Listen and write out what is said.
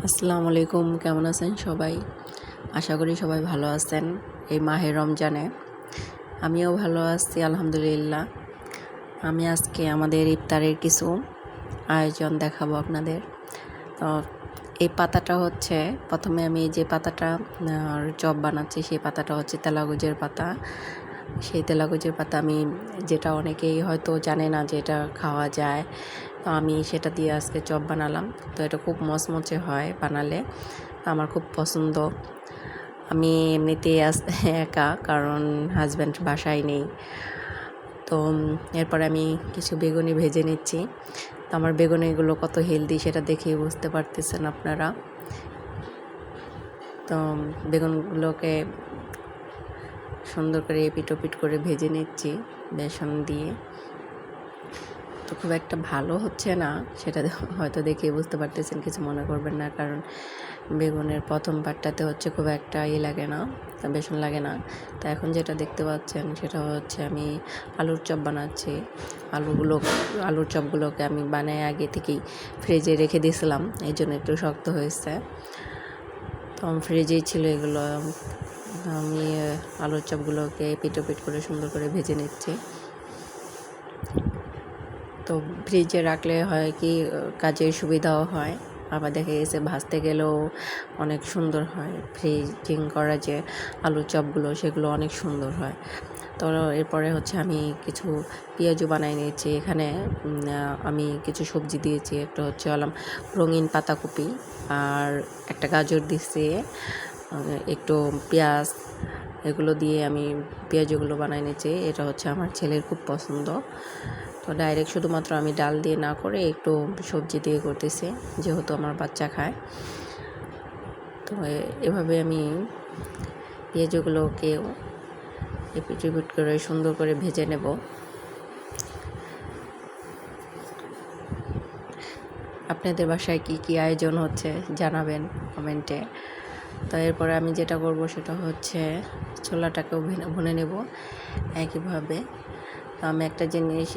আসসালামু আলাইকুম, কেমন আছেন সবাই? আশা করি সবাই ভালো আছেন এই মাহে রমজানে। আমিও ভালো আছি আলহামদুলিল্লাহ। আমি আজকে আমাদের ইফতারের কিছু আয়োজন দেখাবো আপনাদের। তো এই পাতাটা হচ্ছে, প্রথমে আমি যে পাতাটা চপ বানাচ্ছি সেই পাতাটা হচ্ছে তেলাগুজের পাতা। সেই তেলাগুজের পাতা আমি, যেটা অনেকেই হয়তো জানে না যে এটা খাওয়া যায়, তো আমি সেটা দিয়ে আজকে চপ বানালাম। তো এটা খুব মচমচে হয় বানালে, তো আমার খুব পছন্দ। আমি এমনিতেই একা, কারণ হাজব্যান্ড বাসায় নেই। তো এরপর আমি কিছু বেগুনি ভেজে নিচ্ছি। তো আমার বেগুনিগুলো কত হেলদি সেটা দেখেই বুঝতে পারতেছেন আপনারা। তো বেগুনগুলোকে সুন্দর করে এপিট ওপিট করে ভেজে নিচ্ছি বেসন দিয়ে। তো খুব একটা ভালো হচ্ছে না, সেটা হয়তো দেখে বুঝতে পারতেছেন, কিছু মনে করবেন না, কারণ বেগুনের প্রথম পাটটাতে হচ্ছে খুব একটা লাগে না, বেসন লাগে না। তো এখন যেটা দেখতে পাচ্ছেন সেটা হচ্ছে আমি আলুর চপ বানাচ্ছি। আলুর চপগুলোকে আমি বানায় আগে থেকেই ফ্রিজে রেখে দিয়েছিলাম, এই জন্য একটু শক্ত হয়েছে। তো ফ্রিজেই ছিল এগুলো। আমি আলুর চপগুলোকে পিট করে সুন্দর করে ভেজে নিচ্ছি। তো ফ্রিজে রাখলে হয় কি, কাজের সুবিধাও হয়, আবার দেখা গেছে ভাজতে গেলেও অনেক সুন্দর হয়। ফ্রিজিং করা যে আলুর চপগুলো সেগুলো অনেক সুন্দর হয়। তো এরপরে হচ্ছে আমি কিছু পেঁয়াজু বানাই নিয়েছি। এখানে আমি কিছু সবজি দিয়েছি, একটা হচ্ছে রঙিন পাতাকপি, আর একটা গাজর দিচ্ছি, একটু পেঁয়াজ, এগুলো দিয়ে আমি পেঁয়াজগুলো বানাই নিয়েছি। এটা হচ্ছে আমার ছেলের খুব পছন্দ। তো ডাইরেক্ট শুধুমাত্র আমি ডাল দিয়ে না করে একটু সবজি দিয়ে করতেছি, যেহেতু আমার বাচ্চা খায়। তো এভাবে আমি পেঁয়াজগুলোকেও এপিট করে সুন্দর করে ভেজে নেব। আপনাদের বাসায় কি কি আয়োজন হচ্ছে জানাবেন কমেন্টে। তো এরপরে আমি যেটা করব সেটা হচ্ছে ছোলাটাকেও ভুনে নেব একইভাবে। তো আমি একটা জিনিস